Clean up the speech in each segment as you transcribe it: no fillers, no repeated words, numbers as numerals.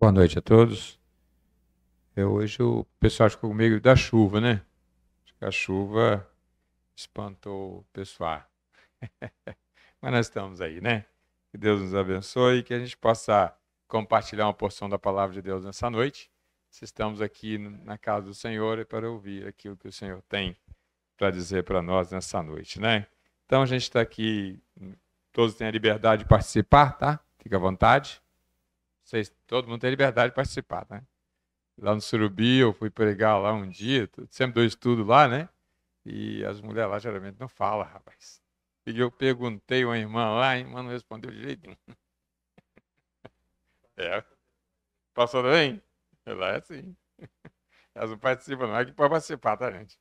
Boa noite a todos. Hoje o pessoal ficou com medo da chuva, né? Acho que a chuva espantou o pessoal. Mas nós estamos aí, né? Que Deus nos abençoe e que a gente possa compartilhar uma porção da palavra de Deus nessa noite. Estamos aqui na casa do Senhor para ouvir aquilo que o Senhor tem para dizer para nós nessa noite, né? Então a gente está aqui, todos têm a liberdade de participar, tá? Fica à vontade. Todo mundo tem liberdade de participar, né? Lá no Surubi, eu fui pregar lá um dia, sempre dou estudo lá, né? E as mulheres lá geralmente não falam, rapaz. E eu perguntei a uma irmã lá, a irmã não respondeu direito nenhum. É, passou bem? Lá é assim. Elas não participam, não. É que pode participar, tá, gente?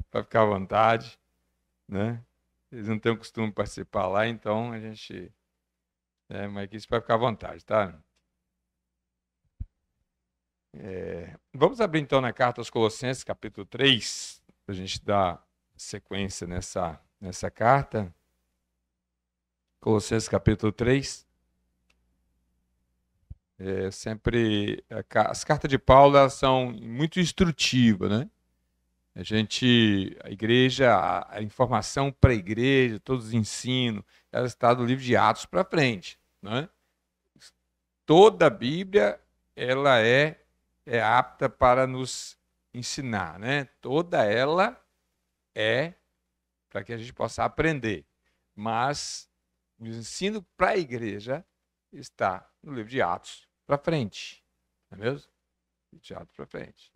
Para ficar à vontade, né? Eles não têm o costume de participar lá, então a gente. Mas aqui para ficar à vontade, tá? Vamos abrir então na carta aos Colossenses, capítulo 3, para a gente dar sequência nessa carta. Colossenses, capítulo 3. As cartas de Paulo elas são muito instrutivas, né? A igreja, a informação para a igreja, todos os ensinos, ela está do livro de Atos para frente, né? Toda a Bíblia ela é apta para nos ensinar, né? Toda ela é para que a gente possa aprender, mas o ensino para a igreja está no livro de Atos para frente, não é mesmo? De Atos para frente.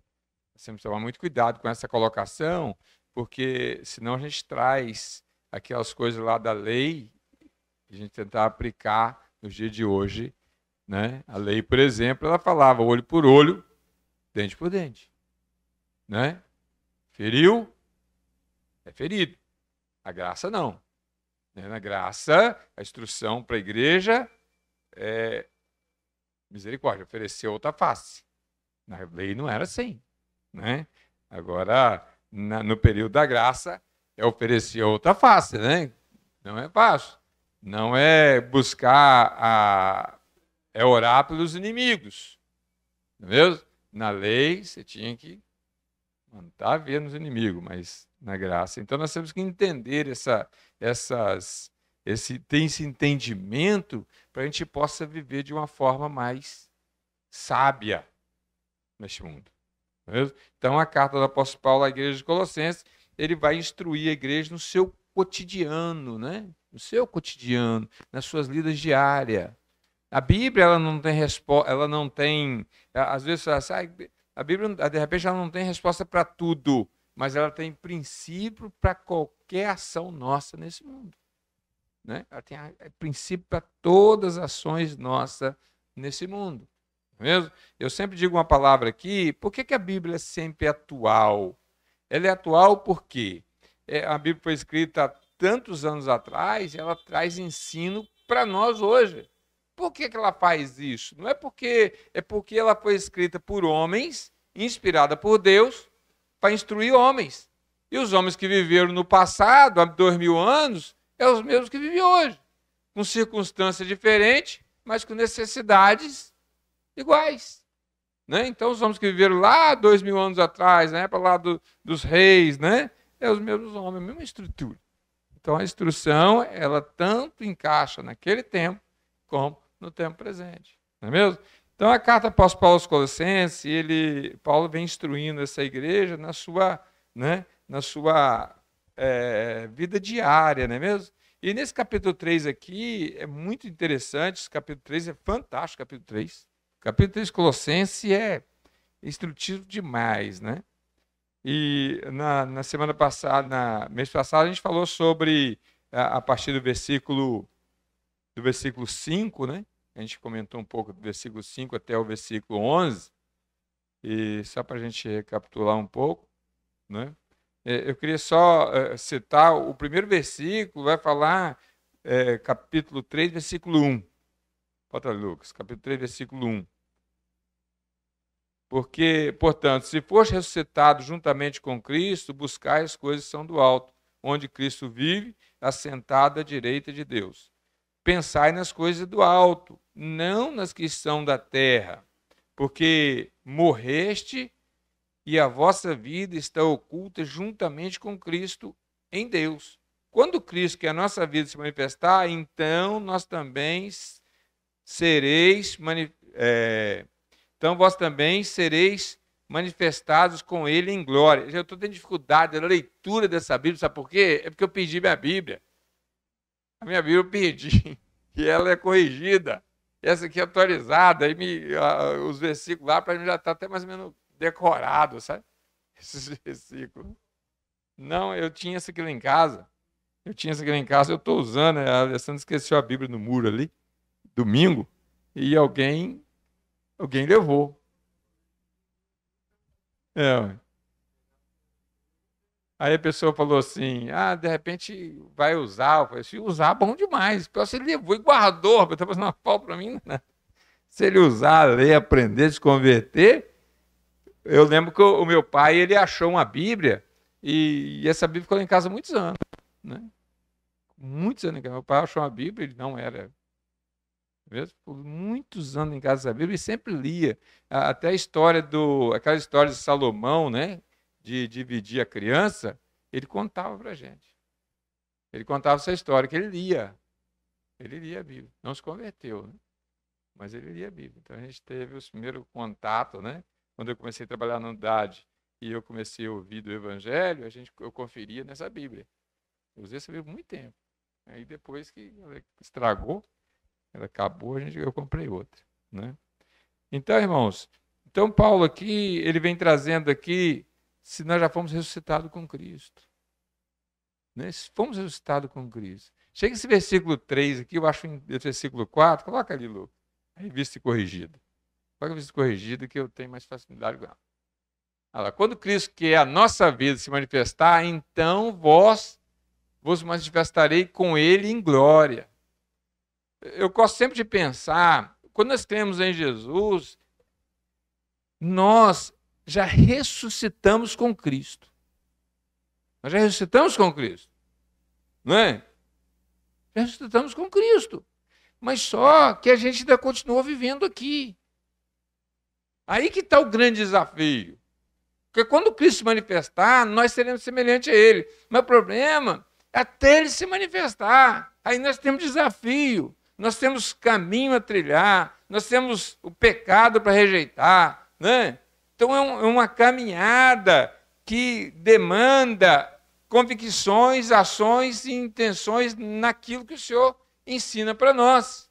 Nós temos que tomar muito cuidado com essa colocação, porque senão a gente traz aquelas coisas lá da lei e a gente tentar aplicar nos dias de hoje, né? A lei, por exemplo, ela falava olho por olho, dente por dente, né? Feriu, é ferido. A graça não. Na graça, a instrução para a igreja é misericórdia, oferecer outra face. Na lei não era assim, né? Agora, no período da graça, é oferecer outra face, né? Não é fácil. Não é buscar é orar pelos inimigos, não é mesmo? Na lei, você tinha que mandar ver nos inimigos, mas na graça. Então, nós temos que entender ter esse entendimento para a gente possa viver de uma forma mais sábia neste mundo. Não é mesmo? Então, a carta do apóstolo Paulo à igreja de Colossenses, ele vai instruir a igreja no seu cotidiano, né? No seu cotidiano, nas suas lidas diárias. A Bíblia, ela não tem resposta, ela não tem, às vezes, a Bíblia, de repente, ela não tem resposta para tudo, mas ela tem princípio para qualquer ação nossa nesse mundo, né? Ela tem princípio para todas as ações nossas nesse mundo, não é mesmo? Eu sempre digo uma palavra aqui, por que a Bíblia é sempre atual? Ela é atual porque a Bíblia foi escrita há tantos anos atrás e ela traz ensino para nós hoje. Por que ela faz isso? Não é porque ela foi escrita por homens, inspirada por Deus, para instruir homens. E os homens que viveram no passado, há 2000 anos, é os mesmos que vivem hoje, com circunstâncias diferentes, mas com necessidades iguais. Né? Então, os homens que viveram lá 2000 anos atrás, né, para lá dos reis, né, é os mesmos homens, a mesma estrutura. Então, a instrução, ela tanto encaixa naquele tempo, como no tempo presente. Não é mesmo? Então, a carta apóstolo Paulo aos Colossenses, Paulo vem instruindo essa igreja na sua vida diária, não é mesmo? E nesse capítulo 3 aqui, é muito interessante, esse capítulo 3 é fantástico, capítulo 3. O capítulo 3 de Colossenses é instrutivo demais, né? E na semana passada, mês passado, a gente falou sobre, a partir do versículo 5, né? A gente comentou um pouco do versículo 5 até o versículo 11, e só para a gente recapitular um pouco, né? Eu queria só citar o primeiro versículo, vai falar, capítulo 3, versículo 1. Bota ali, Lucas, capítulo 3, versículo 1. Porque, portanto, se fores ressuscitado juntamente com Cristo, buscai as coisas que são do alto, onde Cristo vive, assentado à direita de Deus. Pensai nas coisas do alto, não nas que são da terra, porque morreste e a vossa vida está oculta juntamente com Cristo em Deus. Quando Cristo, que é a nossa vida, se manifestar, então nós também sereis, então vós também sereis manifestados com Ele em glória. Eu estou tendo dificuldade na leitura dessa Bíblia, sabe por quê? É porque eu perdi minha Bíblia. A minha Bíblia eu perdi, e ela é corrigida. Essa aqui é atualizada, aí os versículos lá, para mim já está até mais ou menos decorado, sabe? Esses versículos. Não, eu tinha essa aqui lá em casa. Eu estou usando, a Alessandra esqueceu a Bíblia no muro ali, domingo, e alguém levou. Aí a pessoa falou assim, de repente vai usar. Eu falei assim, usar bom demais. Se ele levou e guardou, eu estava fazendo uma falta para mim, né? Se ele usar, ler, aprender, se converter. Eu lembro que o meu pai, ele achou uma Bíblia, e essa Bíblia ficou em casa há muitos anos, né? Muitos anos. Meu pai achou uma Bíblia, ele não era mesmo, por muitos anos em casa essa Bíblia, e sempre lia. Até aquela história de Salomão, né? De dividir a criança, ele contava para a gente. Ele contava essa história, que ele lia. Ele lia a Bíblia. Não se converteu, né? Mas ele lia a Bíblia. Então a gente teve o primeiro contato, né? Quando eu comecei a trabalhar na unidade e eu comecei a ouvir do Evangelho, eu conferia nessa Bíblia. Eu usei essa Bíblia por muito tempo. Aí depois que ela estragou, ela acabou, eu comprei outra, né? Então, irmãos, Paulo aqui, ele vem trazendo aqui, se nós já fomos ressuscitados com Cristo. Né? Se fomos ressuscitados com Cristo. Chega esse versículo 3 aqui, eu acho esse versículo 4, coloca ali, Lu, a revista corrigida. Coloca a revista corrigida que eu tenho mais facilidade com ela. Olha lá, quando Cristo, que é a nossa vida, se manifestar, então vos manifestarei com Ele em glória. Eu gosto sempre de pensar, quando nós cremos em Jesus, nós já ressuscitamos com Cristo. Nós já ressuscitamos com Cristo. Não é? Já ressuscitamos com Cristo. Mas só que a gente ainda continua vivendo aqui. Aí que está o grande desafio. Porque quando Cristo se manifestar, nós seremos semelhantes a Ele. Mas o problema é até Ele se manifestar. Aí nós temos desafio. Nós temos caminho a trilhar. Nós temos o pecado para rejeitar. Né? Então é uma caminhada que demanda convicções, ações e intenções naquilo que o Senhor ensina para nós.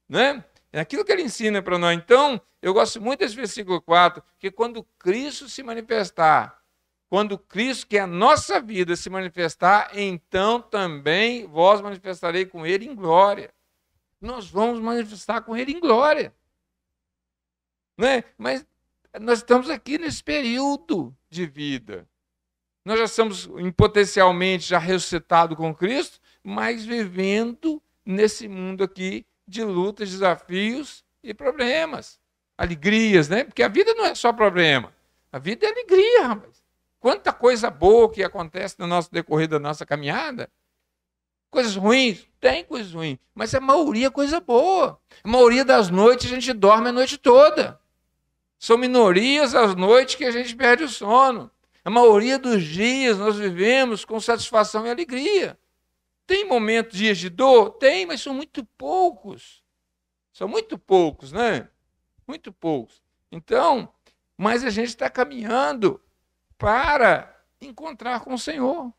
Né? É aquilo que Ele ensina para nós. Então, eu gosto muito desse versículo 4, que quando Cristo se manifestar, quando Cristo, que é a nossa vida, se manifestar, então também vós manifestarei com Ele em glória. Nós vamos manifestar com Ele em glória. Né? Mas nós estamos aqui nesse período de vida. Nós já estamos potencialmente já ressuscitados com Cristo, mas vivendo nesse mundo aqui de lutas, desafios e problemas. Alegrias, né? Porque a vida não é só problema. A vida é alegria, rapaz. Quanta coisa boa que acontece no nosso decorrer da nossa caminhada. Coisas ruins? Tem coisas ruins. Mas a maioria é coisa boa. A maioria das noites a gente dorme a noite toda. São minorias as noites que a gente perde o sono. A maioria dos dias nós vivemos com satisfação e alegria. Tem momentos, dias de dor? Tem, mas são muito poucos. São muito poucos, né? Muito poucos. Então, mas a gente está caminhando para encontrar com o Senhor.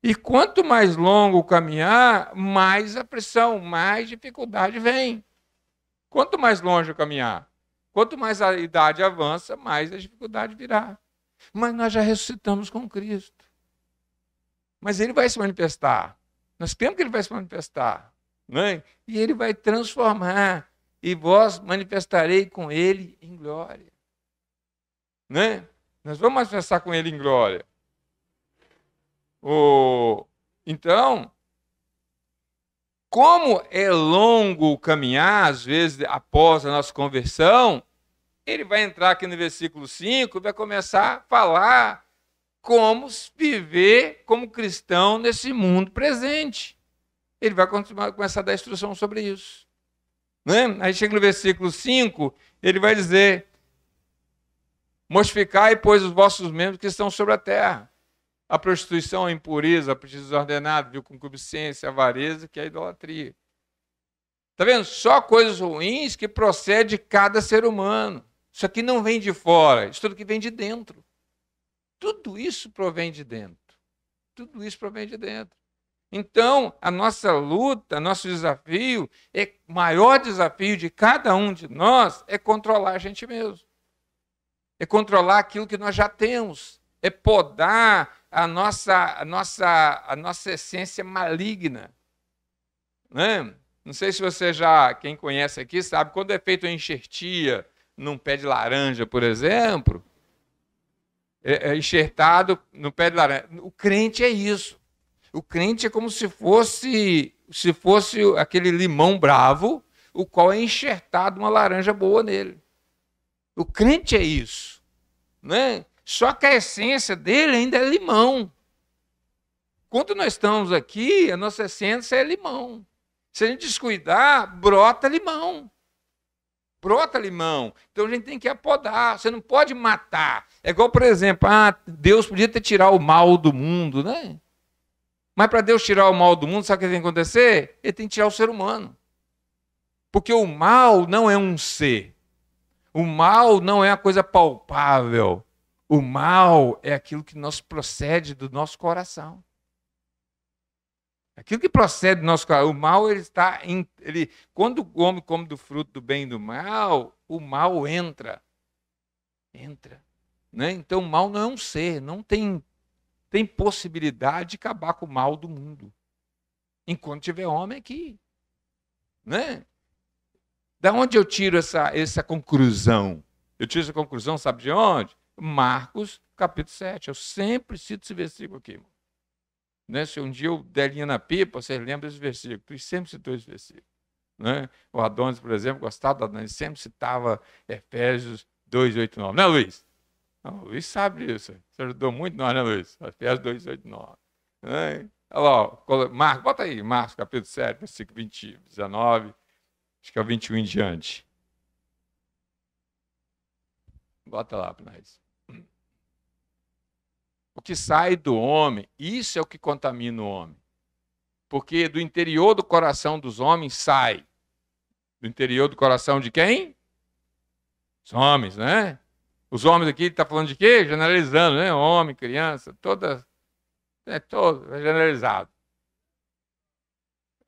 E quanto mais longo o caminhar, mais a pressão, mais dificuldade vem. Quanto mais longe o caminhar, quanto mais a idade avança, mais a dificuldade virá. Mas nós já ressuscitamos com Cristo. Mas Ele vai se manifestar. Nós cremos que Ele vai se manifestar. Né? E Ele vai transformar. E vós manifestarei com Ele em glória. Né? Nós vamos manifestar com Ele em glória. Então, como é longo o caminhar, às vezes, após a nossa conversão, ele vai entrar aqui no versículo 5 e vai começar a falar como viver como cristão nesse mundo presente. Ele vai começar a dar instrução sobre isso. Né? Aí chega no versículo 5, ele vai dizer Mortificai, pois, os vossos membros que estão sobre a terra. A prostituição, a impureza, a apetite desordenado, viu, concupiscência, a avareza, que é a idolatria. Está vendo? Só coisas ruins que procedem de cada ser humano. Isso aqui não vem de fora, isso tudo que vem de dentro. Tudo isso provém de dentro. Tudo isso provém de dentro. Então, a nossa luta, nosso desafio, o maior desafio de cada um de nós é controlar a gente mesmo. É controlar aquilo que nós já temos. É podar a nossa essência maligna. Né? Não sei se você quem conhece aqui, sabe, quando é feito uma enxertia num pé de laranja, por exemplo, é enxertado no pé de laranja. O crente é isso. O crente é como se fosse aquele limão bravo, o qual é enxertado uma laranja boa nele. O crente é isso. Né? Só que a essência dele ainda é limão. Quando nós estamos aqui, a nossa essência é limão. Se a gente descuidar, brota limão. Brota limão. Então a gente tem que apodar. Você não pode matar. É igual, por exemplo, Deus podia ter tirado o mal do mundo, né? Mas para Deus tirar o mal do mundo, sabe o que tem que acontecer? Ele tem que tirar o ser humano. Porque o mal não é um ser. O mal não é a coisa palpável. O mal é aquilo que procede do nosso coração. Aquilo que procede do nosso coração. O mal, quando o homem come do fruto do bem e do mal, o mal entra. Entra. Né? Então o mal não é um ser, não tem possibilidade de acabar com o mal do mundo. Enquanto tiver homem aqui. Né? Da onde eu tiro essa conclusão? Eu tiro essa conclusão, sabe de onde? Marcos, capítulo 7. Eu sempre cito esse versículo aqui. Né? Se um dia eu der linha na pipa, vocês lembram desse versículo. Tu sempre citou esse versículo. Né? O Adonis, por exemplo, gostava do Adonis, sempre citava Efésios 2, 8, 9. Não é, Luiz? Não, o Luiz sabe disso. Você ajudou muito nós, né, Luiz? Efésios 2, 8, 9. Né? Olha lá, Marcos, bota aí, Marcos, capítulo 7, versículo 20, 19, acho que é o 21 em diante. Bota lá para nós. O que sai do homem, isso é o que contamina o homem. Porque do interior do coração dos homens sai. Do interior do coração de quem? Os homens, né? Os homens aqui, está falando de quê? Generalizando, né? Homem, criança, todo generalizado.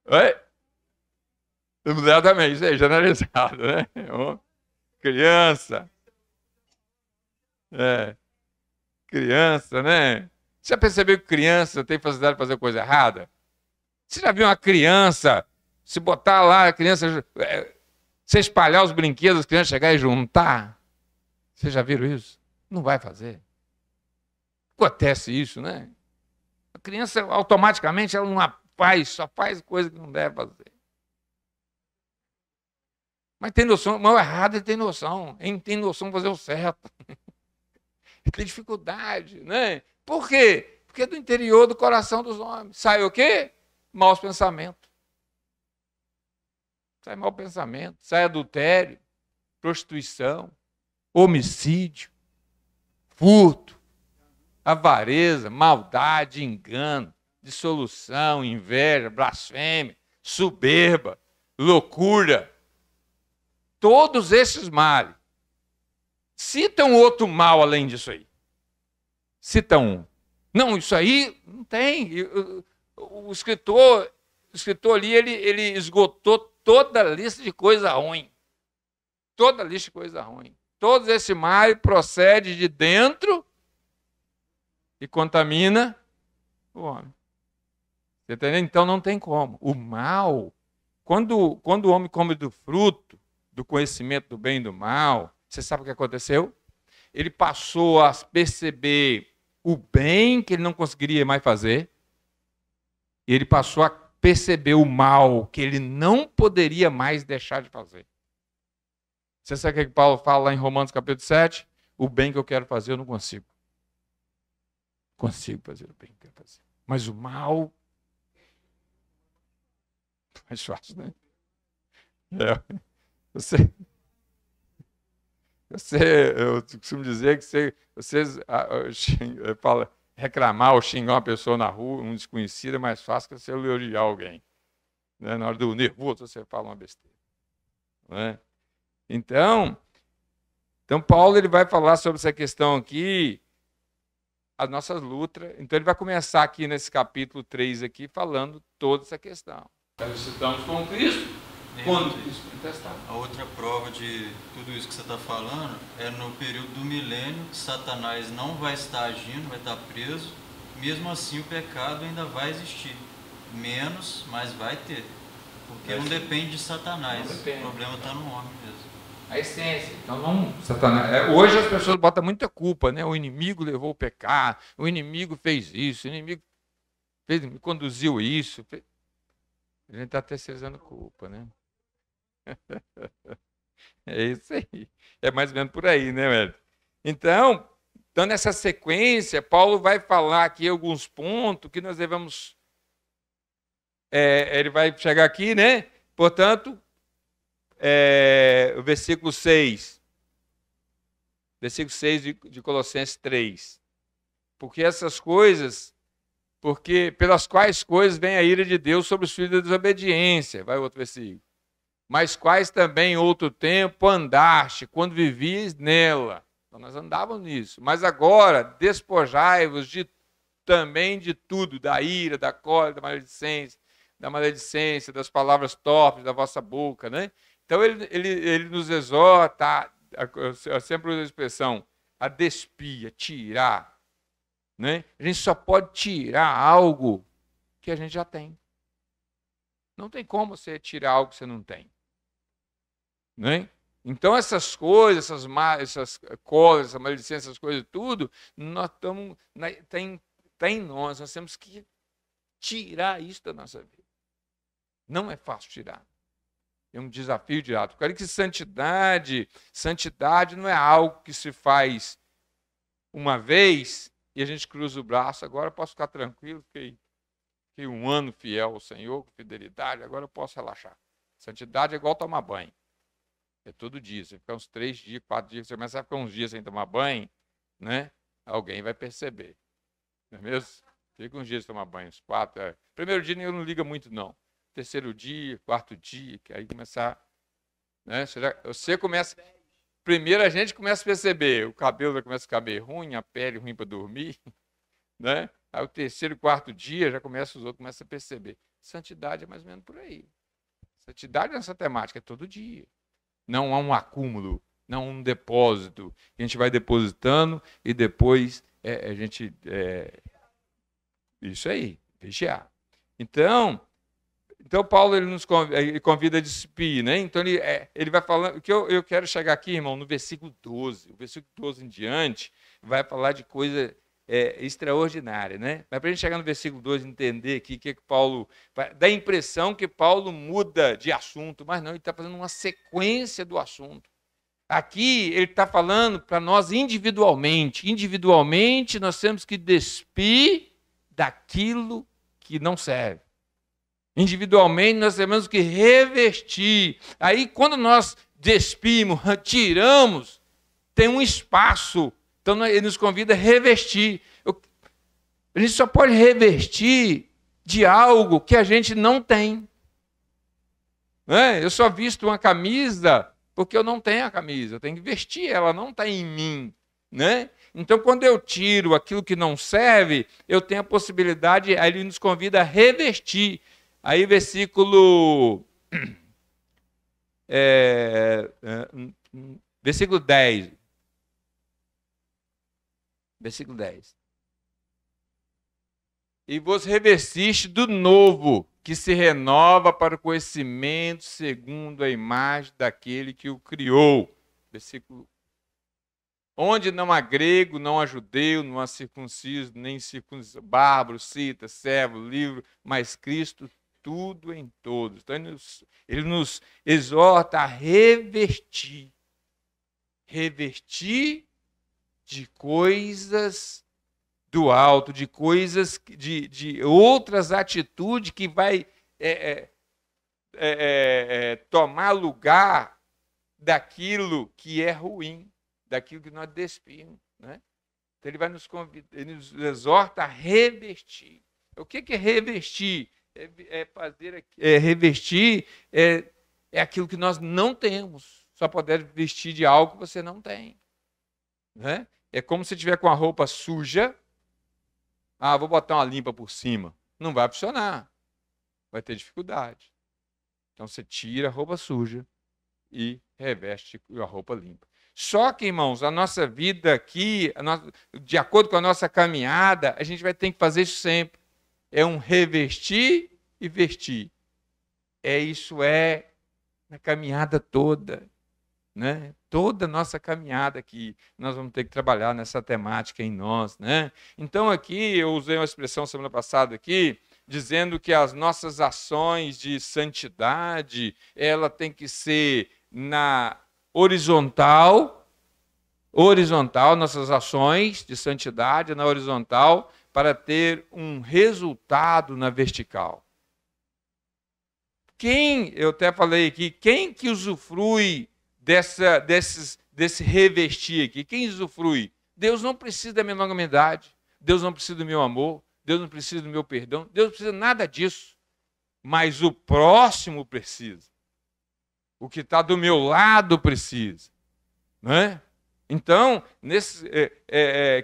Oi? Mulher também, isso aí, generalizado, né? Criança. Criança, né? Você já percebeu que criança tem facilidade de fazer coisa errada? Você já viu uma criança, se botar lá, a criança, você espalhar os brinquedos, as crianças chegar e juntar? Vocês já viram isso? Não vai fazer. Acontece isso, né? A criança, automaticamente, ela não só faz coisa que não deve fazer. Mas tem noção, mas o errado ele tem noção. Ele tem noção de fazer o certo. Ele tem dificuldade, né? Por quê? Porque é do interior do coração dos homens. Sai o quê? Maus pensamentos. Sai mau pensamento, sai adultério, prostituição, homicídio, furto, avareza, maldade, engano, dissolução, inveja, blasfêmia, soberba, loucura. Todos esses males. Cita um outro mal além disso aí. Cita um. Não, isso aí não tem. O escritor ali, ele esgotou toda a lista de coisa ruim. Toda a lista de coisa ruim. Todos esse mal procede de dentro e contamina o homem. Você entendeu? Então não tem como. O mal, quando o homem come do fruto, do conhecimento do bem e do mal, você sabe o que aconteceu? Ele passou a perceber o bem que ele não conseguiria mais fazer, e ele passou a perceber o mal que ele não poderia mais deixar de fazer. Você sabe o que Paulo fala lá em Romanos capítulo 7? O bem que eu quero fazer eu não consigo. Consigo fazer o bem que eu quero fazer. Mas o mal... mais fácil, né? Você... Eu costumo dizer que vocês fala, reclamar ou xingar uma pessoa na rua, um desconhecido, é mais fácil que você elogiar alguém. Né? Na hora do nervoso, você fala uma besteira. Né? Então, Paulo ele vai falar sobre essa questão aqui, as nossas lutas. Então, ele vai começar aqui nesse capítulo 3 aqui, falando toda essa questão. Ressuscitamos com Cristo. A outra prova de tudo isso que você está falando é no período do milênio, que Satanás não vai estar agindo, vai estar preso. Mesmo assim, o pecado ainda vai existir. Menos, mas vai ter. Porque não depende de Satanás. Depende. O problema está no homem mesmo. A essência. Então, não, Satanás. Hoje as pessoas botam muita culpa, né? O inimigo levou o pecado, o inimigo fez isso, o inimigo conduziu isso. A gente está terceirizando culpa, né? É isso aí. É mais ou menos por aí, né, velho? Então, nessa sequência, Paulo vai falar aqui alguns pontos que nós devemos. Ele vai chegar aqui, né? Portanto, o versículo 6. Versículo 6 de Colossenses 3. Porque essas coisas, pelas quais coisas vem a ira de Deus sobre os filhos da desobediência. Vai outro versículo. Mas quais também em outro tempo andaste, quando vivias nela. Então nós andávamos nisso. Mas agora, despojai-vos também de tudo, da ira, da cólera, da maledicência, das palavras torpes da vossa boca. Né? Então ele nos exorta, eu sempre uso a expressão, a despir, a tirar. Né? A gente só pode tirar algo que a gente já tem. Não tem como você tirar algo que você não tem. Né? Então, essas coisas, essas cóleras, essa maledicência, essas coisas, tudo, nós estamos. Está em nós temos que tirar isso da nossa vida. Não é fácil tirar. É um desafio direto. Eu quero que santidade não é algo que se faz uma vez e a gente cruza o braço, agora eu posso ficar tranquilo, fiquei um ano fiel ao Senhor, com fidelidade, agora eu posso relaxar. Santidade é igual tomar banho. É todo dia. Você fica uns 3 dias, 4 dias, você começa a ficar uns dias sem tomar banho, né? Alguém vai perceber. Não é mesmo? Fica uns dias sem tomar banho, uns 4. Primeiro dia eu não liga muito, não. Terceiro dia, quarto dia, que aí começar. Né? Você começa. Primeiro a gente começa a perceber, o cabelo já começa a ficar meio ruim, a pele ruim para dormir. Né? Aí o terceiro, quarto dia, os outros começam a perceber. Santidade é mais ou menos por aí. Santidade nessa temática é todo dia. Não há um acúmulo, não há um depósito. A gente vai depositando e depois a gente... isso aí, vigiar. Então Paulo ele nos convida a despir, né? Então ele vai falando... O que eu quero chegar aqui, irmão, no versículo 12. O versículo 12 em diante vai falar de coisa... extraordinária, né? Mas para a gente chegar no versículo 2 e entender que Paulo... Dá a impressão que Paulo muda de assunto, mas não, ele está fazendo uma sequência do assunto. Aqui ele está falando para nós individualmente. Individualmente nós temos que despir daquilo que não serve. Individualmente nós temos que revestir. Aí quando nós despimos, tiramos, tem um espaço. Então, ele nos convida a revestir. A gente só pode revestir de algo que a gente não tem. Né? Eu só visto uma camisa porque eu não tenho a camisa. Eu tenho que vestir, ela não está em mim. Né? Então, quando eu tiro aquilo que não serve, eu tenho a possibilidade, aí ele nos convida a revestir. Aí, versículo 10. Versículo 10. E vos revestiste do novo, que se renova para o conhecimento segundo a imagem daquele que o criou. Versículo. Onde não há grego, não há judeu, não há circunciso, nem circunciso, bárbaro, cita, servo, livre, mas Cristo tudo em todos. Então ele nos exorta a revestir. Revestir de coisas do alto, de coisas, de outras atitudes que vai tomar lugar daquilo que é ruim. daquilo que nós despimos, né? Então ele vai nos convidar, ele nos exorta a revestir. O que é revestir? Revestir é aquilo que nós não temos. Só poder vestir de algo que você não tem, né? É como se tiver com a roupa suja. Vou botar uma limpa por cima. Não vai funcionar. Vai ter dificuldade. Então você tira a roupa suja e reveste a roupa limpa. Só que, irmãos, a nossa vida aqui, de acordo com a nossa caminhada, a gente vai ter que fazer isso sempre. É um revestir e vestir. Isso na caminhada toda, né? Toda a nossa caminhada aqui, nós vamos ter que trabalhar nessa temática em nós, né? Então aqui, eu usei uma expressão semana passada aqui, dizendo que as nossas ações de santidade, ela tem que ser na horizontal, nossas ações de santidade na horizontal, para ter um resultado na vertical. Eu até falei aqui, quem que usufrui desse revestir aqui? Quem usufrui? Deus não precisa da minha longanimidade, Deus não precisa do meu amor, Deus não precisa do meu perdão, Deus não precisa nada disso. Mas o próximo precisa. O que está do meu lado precisa. Né? Então,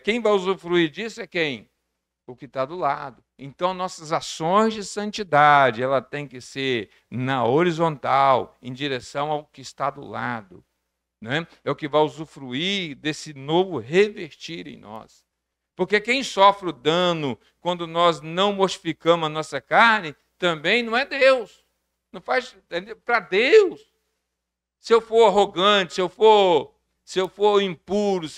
quem vai usufruir disso é quem? O que está do lado. Então, nossas ações de santidade, ela tem que ser na horizontal, em direção ao que está do lado. Né? É o que vai usufruir desse novo revestir em nós. Porque quem sofre o dano quando nós não mortificamos a nossa carne, também não é Deus. Não faz para Deus. Se eu for arrogante, se eu for impuro,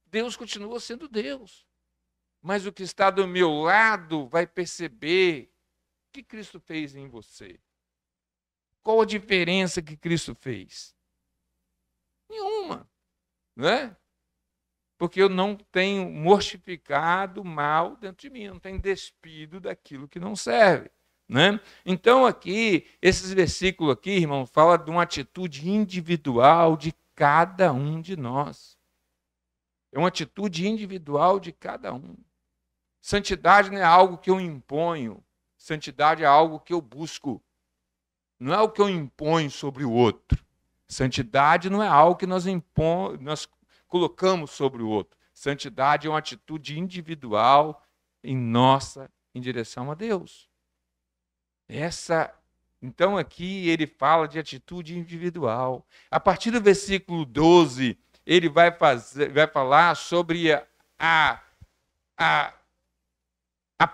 Deus continua sendo Deus. Mas o que está do meu lado vai perceber o que Cristo fez em você. Qual a diferença que Cristo fez? Nenhuma. Não é? Porque eu não tenho mortificado mal dentro de mim, eu não tenho despido daquilo que não serve. Né? Então aqui, esses versículos aqui, irmão, fala de uma atitude individual de cada um de nós. É uma atitude individual de cada um. Santidade não é algo que eu imponho. Santidade é algo que eu busco. Não é o que eu imponho sobre o outro. Santidade não é algo que nós colocamos sobre o outro. Santidade é uma atitude individual em direção a Deus. Então aqui ele fala de atitude individual. A partir do versículo 12, ele vai falar sobre a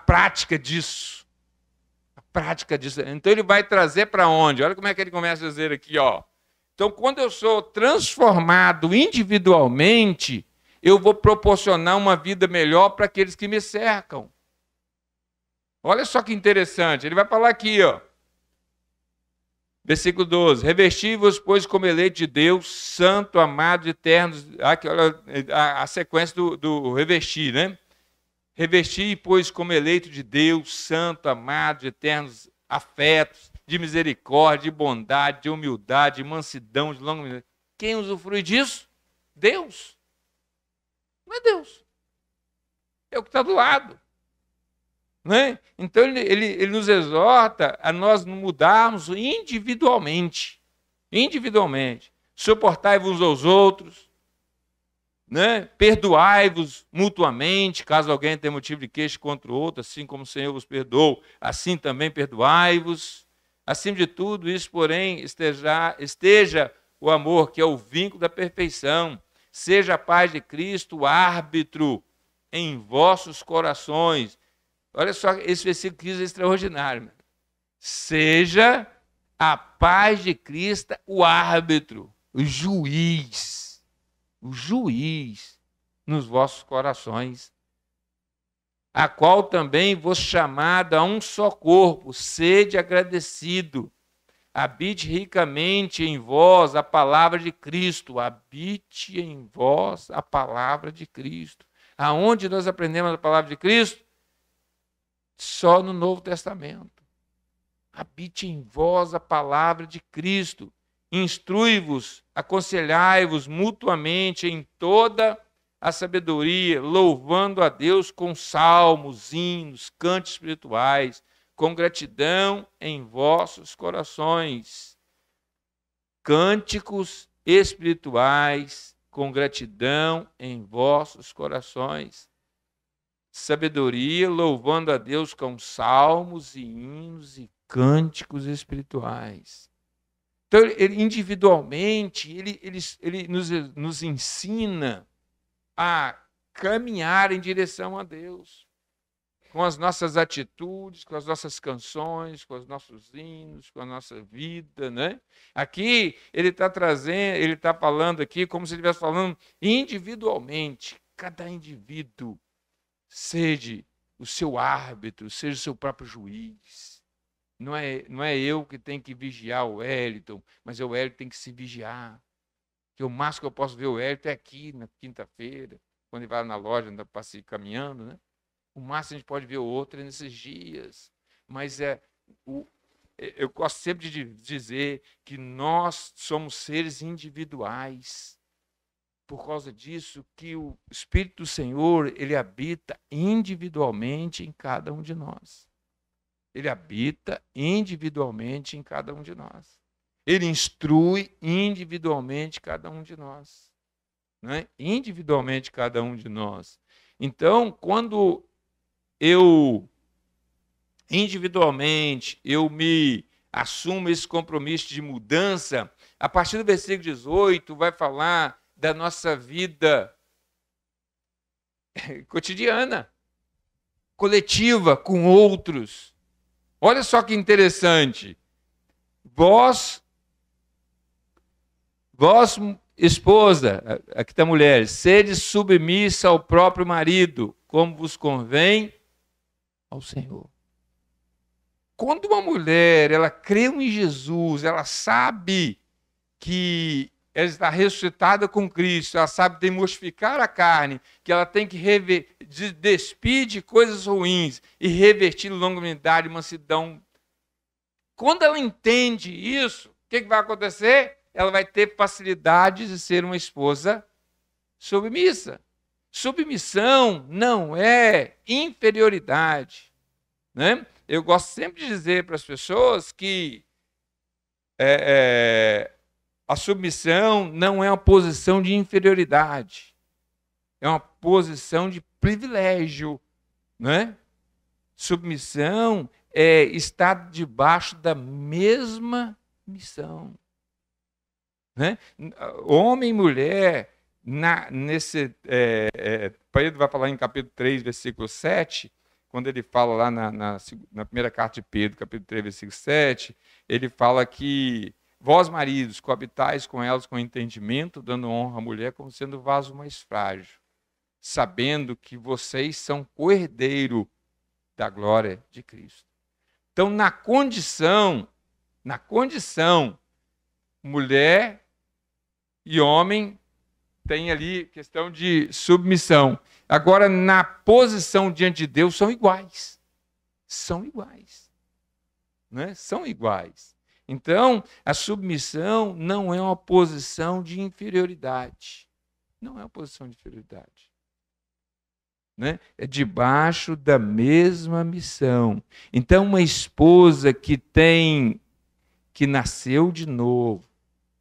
prática disso. A prática disso. Então ele vai trazer para onde? Olha como é que ele começa a dizer aqui, ó. Então, quando eu sou transformado individualmente, eu vou proporcionar uma vida melhor para aqueles que me cercam. Olha só que interessante. Ele vai falar aqui, ó. Versículo 12. Revesti-vos, pois, como eleito de Deus, santo, amado, eterno. Aqui, olha a sequência do revestir, né? Revesti, pois, como eleito de Deus, santo, amado, de eternos afetos, de misericórdia, de bondade, de humildade, de mansidão, de longanimidade. Quem usufrui disso? Deus. Não é Deus. É o que está do lado. Não é? Então ele nos exorta a nós mudarmos individualmente. Individualmente. Suportai-vos uns aos outros. Né? Perdoai-vos mutuamente, caso alguém tenha motivo de queixa contra o outro, assim como o Senhor vos perdoou, assim também perdoai-vos. Acima de tudo isso, porém, esteja o amor, que é o vínculo da perfeição. Seja a paz de Cristo o árbitro em vossos corações. Olha só, esse versículo 15 é extraordinário. Seja a paz de Cristo o árbitro, o juiz nos vossos corações, a qual também vos chamado a um só corpo, sede agradecido, habite ricamente em vós a palavra de Cristo, habite em vós a palavra de Cristo. Aonde nós aprendemos a palavra de Cristo? Só no Novo Testamento. Habite em vós a palavra de Cristo. Instrui-vos, aconselhai-vos mutuamente em toda a sabedoria, louvando a Deus com salmos, hinos, cantos espirituais, com gratidão em vossos corações. Cânticos espirituais, com gratidão em vossos corações. Sabedoria, louvando a Deus com salmos e hinos e cânticos espirituais. Então, ele individualmente, ele nos ensina a caminhar em direção a Deus, com as nossas atitudes, com as nossas canções, com os nossos hinos, com a nossa vida, né? Aqui ele está trazendo, ele está falando aqui como se ele estivesse falando individualmente, cada indivíduo seja o seu árbitro, seja o seu próprio juiz. Não é eu que tenho que vigiar o Wellington, mas é o Wellington que tem que se vigiar. Que o máximo que eu posso ver o Wellington é aqui, na quinta-feira, quando ele vai na loja, anda caminhando, né? O máximo a gente pode ver o outro é nesses dias. Mas eu gosto sempre de dizer que nós somos seres individuais. Por causa disso, que o Espírito do Senhor, ele habita individualmente em cada um de nós. Ele habita individualmente em cada um de nós. Ele instrui individualmente cada um de nós. Né? Individualmente cada um de nós. Então, quando individualmente, eu me assumo esse compromisso de mudança, a partir do versículo 18, vai falar da nossa vida cotidiana, coletiva, com outros. Olha só que interessante. Vós, esposa, aqui está mulher, sede submissa ao próprio marido, como vos convém ao Senhor. Quando uma mulher, ela crê em Jesus, ela sabe que ela está ressuscitada com Cristo, ela sabe demortificar a carne, que ela tem que despir de coisas ruins e revertir longanimidade, mansidão. Quando ela entende isso, o que vai acontecer? Ela vai ter facilidade de ser uma esposa submissa. Submissão não é inferioridade. Né? Eu gosto sempre de dizer para as pessoas que a submissão não é uma posição de inferioridade. É uma posição de privilégio. Né? Submissão é estar debaixo da mesma missão. Né? Homem e mulher, Pedro vai falar em capítulo 3, versículo 7, quando ele fala lá na primeira carta de Pedro, capítulo 3, versículo 7, ele fala que vós, maridos, coabitais com elas com entendimento, dando honra à mulher como sendo o vaso mais frágil, sabendo que vocês são co-herdeiro da glória de Cristo. Então, na condição, mulher e homem tem ali questão de submissão. Agora, na posição diante de Deus, são iguais. São iguais. Né? São iguais. Então, a submissão não é uma posição de inferioridade. Não é uma posição de inferioridade. Né? É debaixo da mesma missão. Então, uma esposa que nasceu de novo,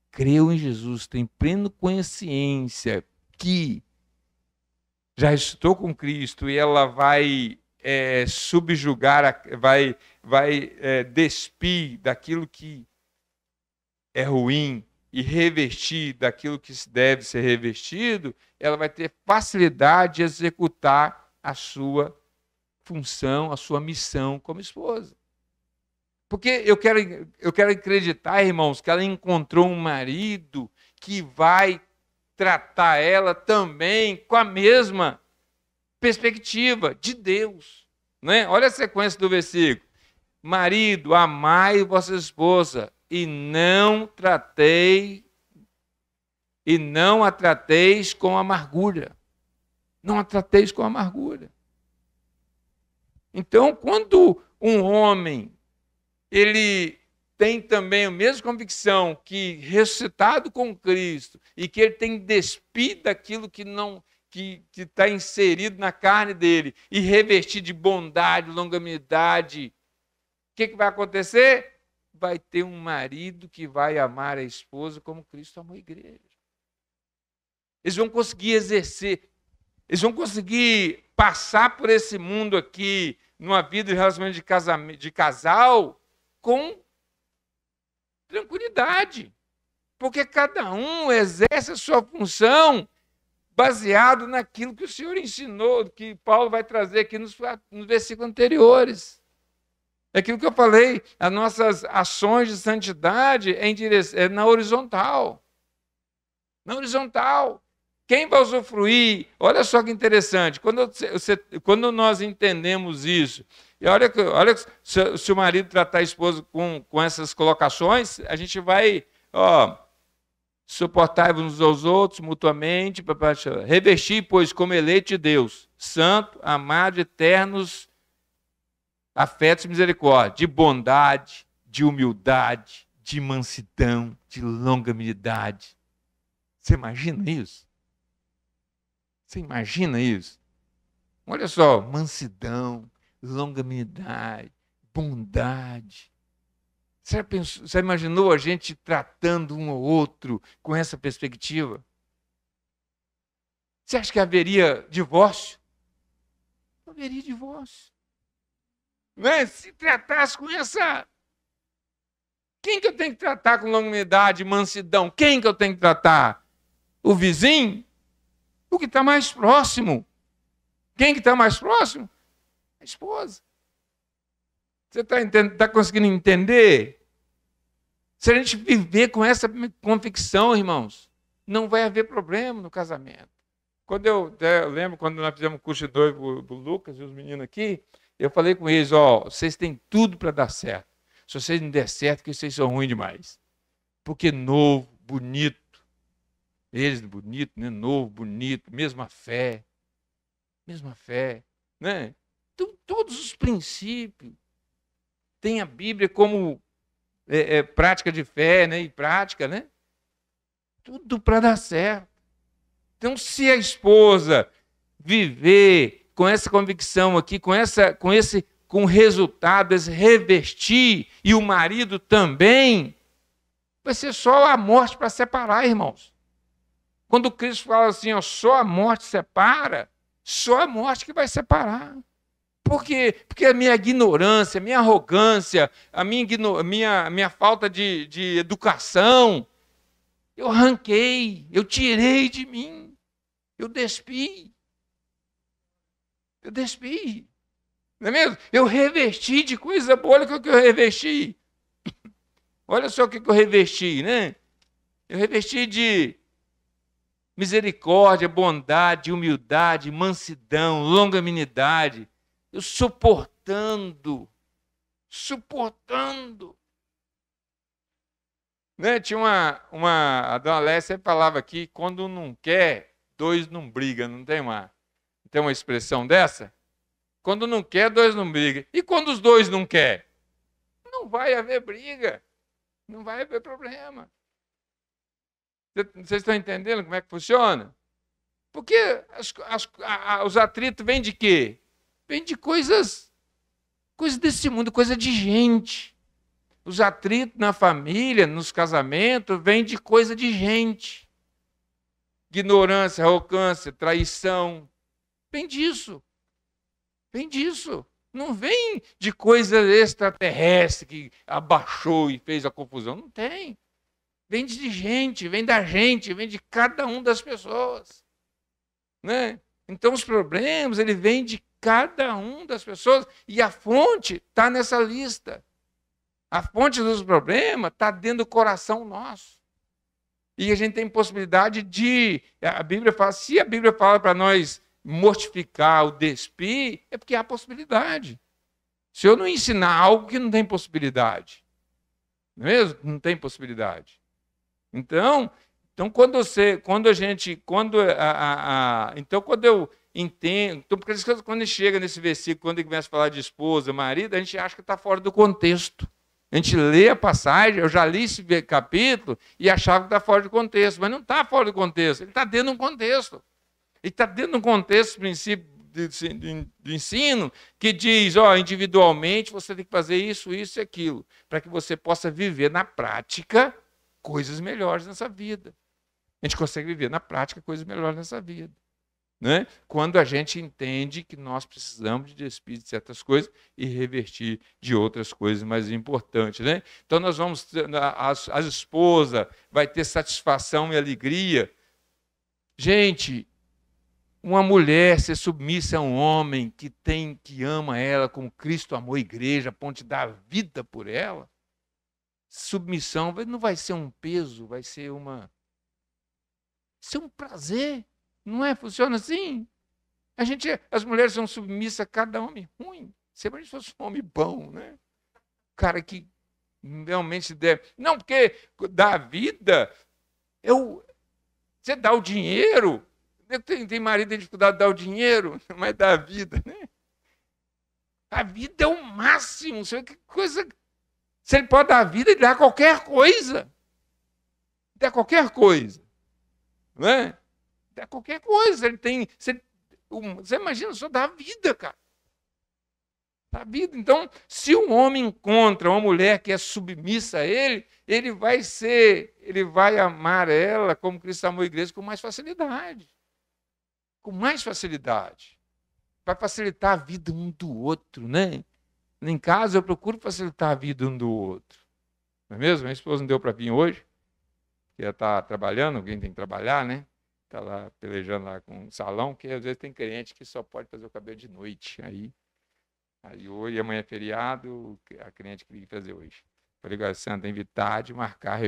creu em Jesus, tem plena consciência que já estou com Cristo e ela vai subjugar, vai despir daquilo que é ruim e revestir daquilo que deve ser revestido, ela vai ter facilidade de executar a sua função, a sua missão como esposa. Porque eu quero acreditar, irmãos, que ela encontrou um marido que vai tratar ela também com a mesma perspectiva de Deus. Né? Olha a sequência do versículo. Marido, amai vossa esposa e não a trateis com amargura. Não a trateis com amargura. Então, quando um homem ele tem também a mesma convicção que ressuscitado com Cristo e que ele tem despido daquilo que não que está inserido na carne dele e revestir de bondade, longanimidade, o que vai acontecer? Vai ter um marido que vai amar a esposa como Cristo amou a igreja. Eles vão conseguir exercer, eles vão conseguir passar por esse mundo aqui, numa vida de relacionamento de casal, com tranquilidade. Porque cada um exerce a sua função baseado naquilo que o Senhor ensinou, que Paulo vai trazer aqui nos versículos anteriores. É aquilo que eu falei, as nossas ações de santidade é na horizontal. Na horizontal. Quem vai usufruir? Olha só que interessante. Quando nós entendemos isso, e olha se o marido tratar a esposa com essas colocações, a gente vai, suportai-vos uns aos outros mutuamente, revestir, pois, como eleito de Deus, santo, amado, eternos, afetos e misericórdia, de bondade, de humildade, de mansidão, de longanimidade. Você imagina isso? Você imagina isso? Olha só, mansidão, longanimidade, bondade. Você imaginou a gente tratando um ao outro com essa perspectiva? Você acha que haveria divórcio? Não haveria divórcio. Não é? Se tratasse com essa... Quem que eu tenho que tratar com longanimidade, mansidão? Quem que eu tenho que tratar? O vizinho? O que está mais próximo. Quem que está mais próximo? A esposa. Você está conseguindo entender? Se a gente viver com essa convicção, irmãos, não vai haver problema no casamento. Eu lembro quando nós fizemos o curso de noivo do Lucas e os meninos aqui, eu falei com eles, vocês têm tudo para dar certo. Se vocês não der certo, que vocês são ruins demais. Porque novo, bonito, eles bonito, né? Novo, bonito, mesma fé, né? Então, todos os princípios. Tem a Bíblia como prática de fé, né? E prática, né? Tudo para dar certo. Então, se a esposa viver com essa convicção aqui, com o resultado, esse revestir, e o marido também, vai ser só a morte para separar, irmãos. Quando Cristo fala assim, só a morte separa, só a morte que vai separar. Por quê? Porque a minha ignorância, a minha arrogância, a minha falta de educação, eu arranquei, eu tirei de mim, eu despi. Não é mesmo? Eu revesti de coisa boa, olha o que eu revesti. Olha só o que eu revesti, né? Eu revesti de misericórdia, bondade, humildade, mansidão, longanimidade. Eu suportando. Né? Tinha a dona Lécia sempre falava aqui, quando não quer, dois não brigam, não tem uma expressão dessa? Quando não quer, dois não brigam. E quando os dois não querem? Não vai haver briga, não vai haver problema. Vocês estão entendendo como é que funciona? Porque os atritos vêm de quê? Vêm de coisas desse mundo, coisa de gente. Os atritos na família, nos casamentos, vêm de coisa de gente. Ignorância, arrogância, traição. Vem disso. Não vem de coisa extraterrestre que abaixou e fez a confusão. Não tem. Vem de gente, vem da gente, vem de cada um das pessoas. Né? Então, os problemas, ele vem de cada um das pessoas. E a fonte está nessa lista. A fonte dos problemas está dentro do coração nosso. E a gente tem possibilidade de... se a Bíblia fala para nós mortificar ou despir, é porque há possibilidade. Se eu não ensinar algo que não tem possibilidade, não é mesmo? Não tem possibilidade. Então quando eu entendo, porque quando chega nesse versículo, quando ele começa a falar de esposa, marido, a gente acha que está fora do contexto. A gente lê a passagem, eu já li esse capítulo e achava que está fora de contexto, mas não está fora de contexto, ele está dentro de um contexto. Ele está dentro de um contexto, princípio de ensino, que diz, individualmente você tem que fazer isso, isso e aquilo, para que você possa viver na prática coisas melhores nessa vida. A gente consegue viver na prática coisas melhores nessa vida. Né? Quando a gente entende que nós precisamos de despir de certas coisas e revertir de outras coisas mais importantes. Né? Então, nós vamos, as esposas vai ter satisfação e alegria. Gente, uma mulher ser submissa a um homem que ama ela como Cristo amou a igreja, a ponto de dar a vida por ela, submissão não vai ser um peso, vai ser um prazer. Não é? Funciona assim? As mulheres são submissas a cada homem ruim. Sempre a gente fosse um homem bom, né? Cara que realmente deve. Não, porque da vida, você dá o dinheiro. Tem marido que tem dificuldade de dar o dinheiro, mas dá a vida, né? A vida é o máximo. Se ele pode dar a vida, ele dá qualquer coisa. Dá qualquer coisa. Não é? Qualquer coisa, ele tem. Você imagina, só dá vida, cara. Dá vida. Então, se um homem encontra uma mulher que é submissa a ele, ele vai amar ela como Cristo amou a igreja com mais facilidade. Com mais facilidade. Vai facilitar a vida um do outro, né? Em casa eu procuro facilitar a vida um do outro. Não é mesmo? Minha esposa não deu para vir hoje, porque ela está trabalhando, alguém tem que trabalhar, né? Está lá pelejando lá com o salão, que às vezes tem cliente que só pode fazer o cabelo de noite. Aí hoje, amanhã é feriado, a cliente queria fazer hoje. Falei, Sandra, invitar de marcar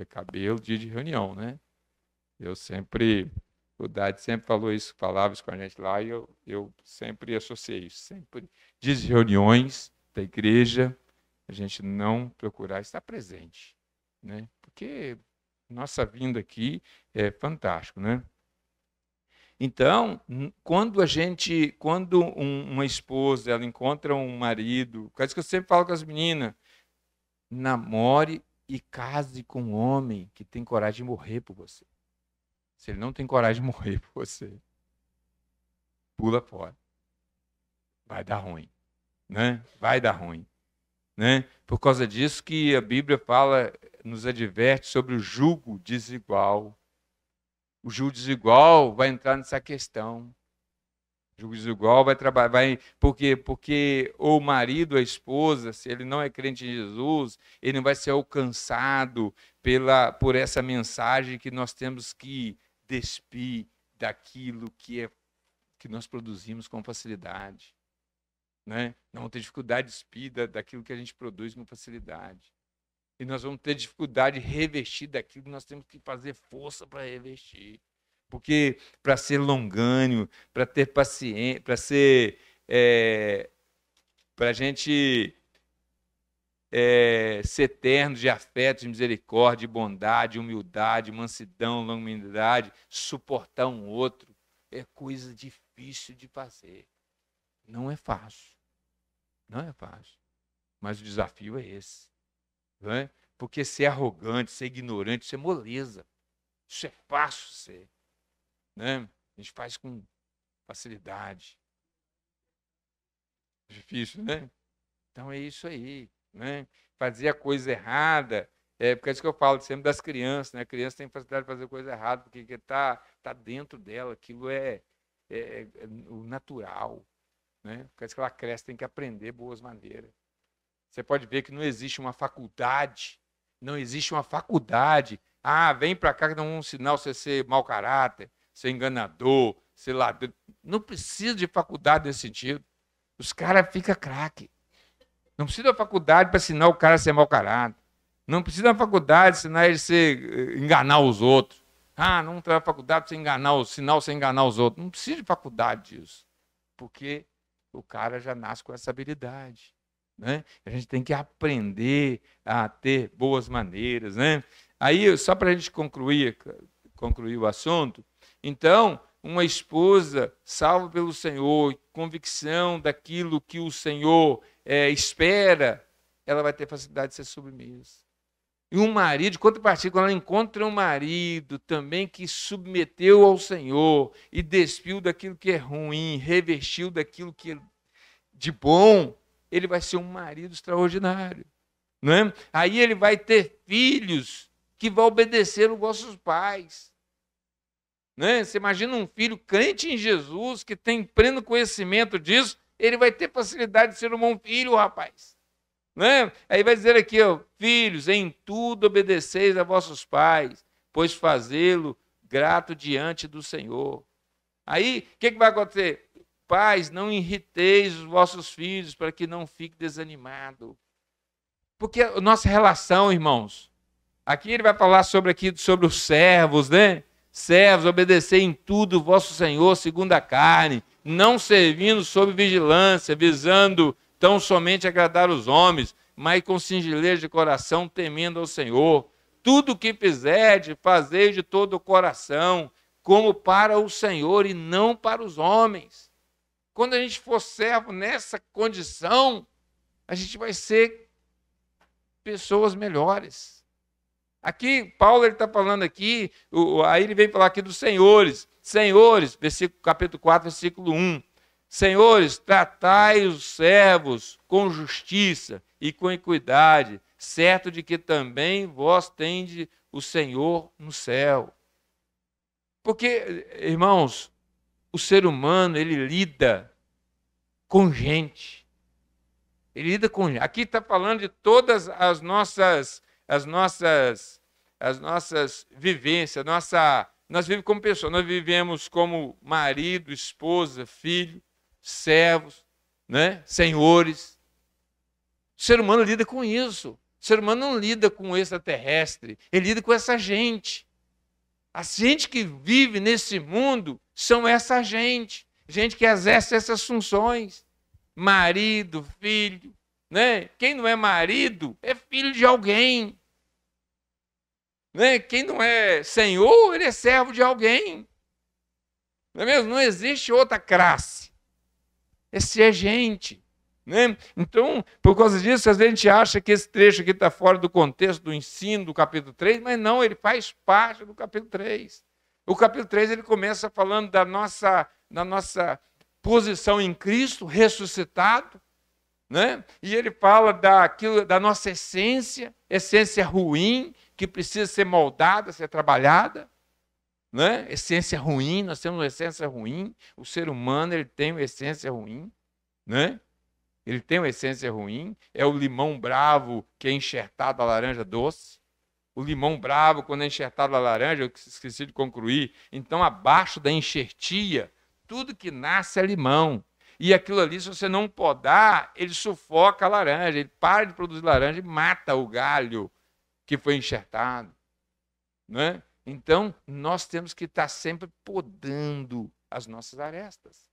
cabelo, dia de reunião, né? O Dade sempre falava isso com a gente lá, e eu sempre associei isso. Sempre dias de reuniões da igreja, a gente não procurar estar presente, né? Porque nossa vinda aqui é fantástico, né? Então, quando uma esposa ela encontra um marido, coisa que eu sempre falo com as meninas, namore e case com um homem que tem coragem de morrer por você. Se ele não tem coragem de morrer por você, pula fora. Vai dar ruim, né? Vai dar ruim, né? Por causa disso que a Bíblia nos adverte sobre o jugo desigual. O jugo desigual vai entrar nessa questão. O jugo desigual vai trabalhar, porque o marido, a esposa, se ele não é crente em Jesus, ele não vai ser alcançado por essa mensagem que nós temos que despir daquilo que nós produzimos com facilidade. Né? Não vamos ter dificuldade de despir daquilo que a gente produz com facilidade. E nós vamos ter dificuldade de revestir daquilo que nós temos que fazer força para revestir. Porque para ser longânimo, para ter paciência, para a gente ser terno de afeto, de misericórdia, de bondade, humildade, mansidão, longanimidade, suportar um outro, é coisa difícil de fazer. Não é fácil. Não é fácil. Mas o desafio é esse. Não é? Porque ser arrogante, ser ignorante, isso é moleza. Isso é fácil ser. Né? A gente faz com facilidade. Difícil, né? Então é isso aí. Né? Fazer a coisa errada. Porque é isso que eu falo sempre das crianças. Né? A criança tem facilidade de fazer coisa errada, porque está dentro dela. Aquilo é o natural. Né? Porque é isso que ela cresce, tem que aprender boas maneiras. Você pode ver que não existe uma faculdade. Não existe uma faculdade. Vem para cá que dá um sinal você ser mau caráter, ser enganador, ser ladrão. Não precisa de faculdade nesse sentido. Os caras ficam craque. Não precisa da faculdade para ensinar o cara a ser mau caráter. Não precisa da faculdade para ensinar ele a enganar os outros. Não tem faculdade para você enganar o sinal, você enganar os outros. Não precisa de faculdade disso. Porque o cara já nasce com essa habilidade. Né? A gente tem que aprender a ter boas maneiras. Né? Aí, só para a gente concluir o assunto, então, uma esposa salva pelo Senhor, convicção daquilo que o Senhor espera ela vai ter facilidade de ser submissa. E um marido, de contrapartida, quando ela encontra um marido também que submeteu ao Senhor e despiu daquilo que é ruim, revestiu daquilo que é de bom, ele vai ser um marido extraordinário. Não é? Aí ele vai ter filhos que vão obedecer os vossos pais. Não é? Você imagina um filho crente em Jesus, que tem pleno conhecimento disso, ele vai ter facilidade de ser um bom filho, rapaz. Não é? Aí vai dizer aqui, ó, filhos, em tudo obedeceis a vossos pais, pois fazê-lo grato diante do Senhor. Aí, o que vai acontecer? Pais, não irriteis os vossos filhos para que não fique desanimado. Porque a nossa relação, irmãos, aqui ele vai falar sobre os servos, né? Servos, obedecei em tudo o vosso Senhor segundo a carne, não servindo sob vigilância, visando tão somente agradar os homens, mas com singeleza de coração, temendo ao Senhor. Tudo o que fizerdes, fazei de todo o coração, como para o Senhor e não para os homens. Quando a gente for servo nessa condição, a gente vai ser pessoas melhores. Aqui, Paulo está falando aqui, aí ele vem falar aqui dos senhores. Senhores, capítulo 4, versículo 1. Senhores, tratai os servos com justiça e com equidade, certo de que também vós tendes o Senhor no céu. Porque, irmãos, o ser humano, ele lida com gente. Ele lida com gente. Aqui está falando de todas as nossas vivências. Nós vivemos como pessoas, nós vivemos como marido, esposa, filho, servos, né? Senhores. O ser humano lida com isso. O ser humano não lida com o extraterrestre, ele lida com essa gente. A gente que vive nesse mundo são essa gente que exerce essas funções. Marido, filho, né? Quem não é marido é filho de alguém. Né? Quem não é senhor, ele é servo de alguém. Não é mesmo? Não existe outra classe. Esse é gente. Né? Então, por causa disso, às vezes a gente acha que esse trecho aqui está fora do contexto do ensino do capítulo 3, mas não, ele faz parte do capítulo 3. O capítulo 3 ele começa falando da nossa posição em Cristo, ressuscitado, né? E ele fala da nossa essência ruim, que precisa ser moldada, ser trabalhada. Né? Essência ruim, nós temos uma essência ruim, o ser humano ele tem uma essência ruim, né? Ele tem uma essência ruim, é o limão bravo que é enxertado a laranja doce. O limão bravo, quando é enxertado a laranja, eu esqueci de concluir, então abaixo da enxertia, tudo que nasce é limão. E aquilo ali, se você não podar, ele sufoca a laranja, ele para de produzir laranja e mata o galho que foi enxertado. Né? Então, nós temos que estar sempre podando as nossas arestas.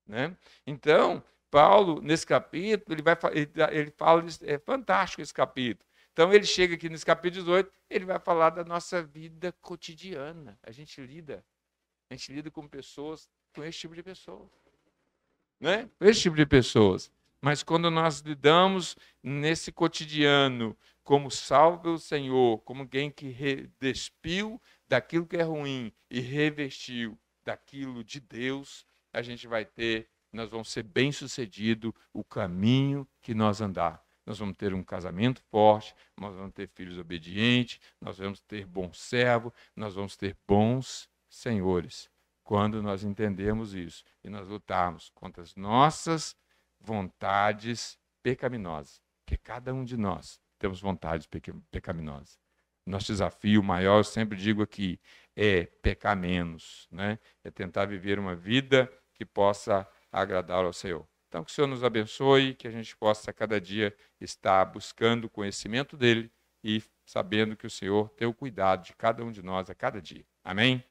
Né? Então, Paulo, nesse capítulo, ele fala, é fantástico esse capítulo. Então, ele chega aqui nesse capítulo 18, ele vai falar da nossa vida cotidiana. A gente lida com pessoas, com esse tipo de pessoas. Né? Com esse tipo de pessoas. Mas quando nós lidamos nesse cotidiano, como salvo pelo Senhor, como alguém que despiu daquilo que é ruim e revestiu daquilo de Deus, nós vamos ser bem-sucedidos o caminho que nós andar. Nós vamos ter um casamento forte, nós vamos ter filhos obedientes, nós vamos ter bom servo, nós vamos ter bons senhores. Quando nós entendemos isso e nós lutarmos contra as nossas vontades pecaminosas, porque cada um de nós temos vontades pecaminosas. Nosso desafio maior, eu sempre digo aqui, é pecar menos, né? É tentar viver uma vida que possa agradar ao Senhor. Então, que o Senhor nos abençoe, que a gente possa cada dia estar buscando o conhecimento dele e sabendo que o Senhor tem o cuidado de cada um de nós a cada dia. Amém?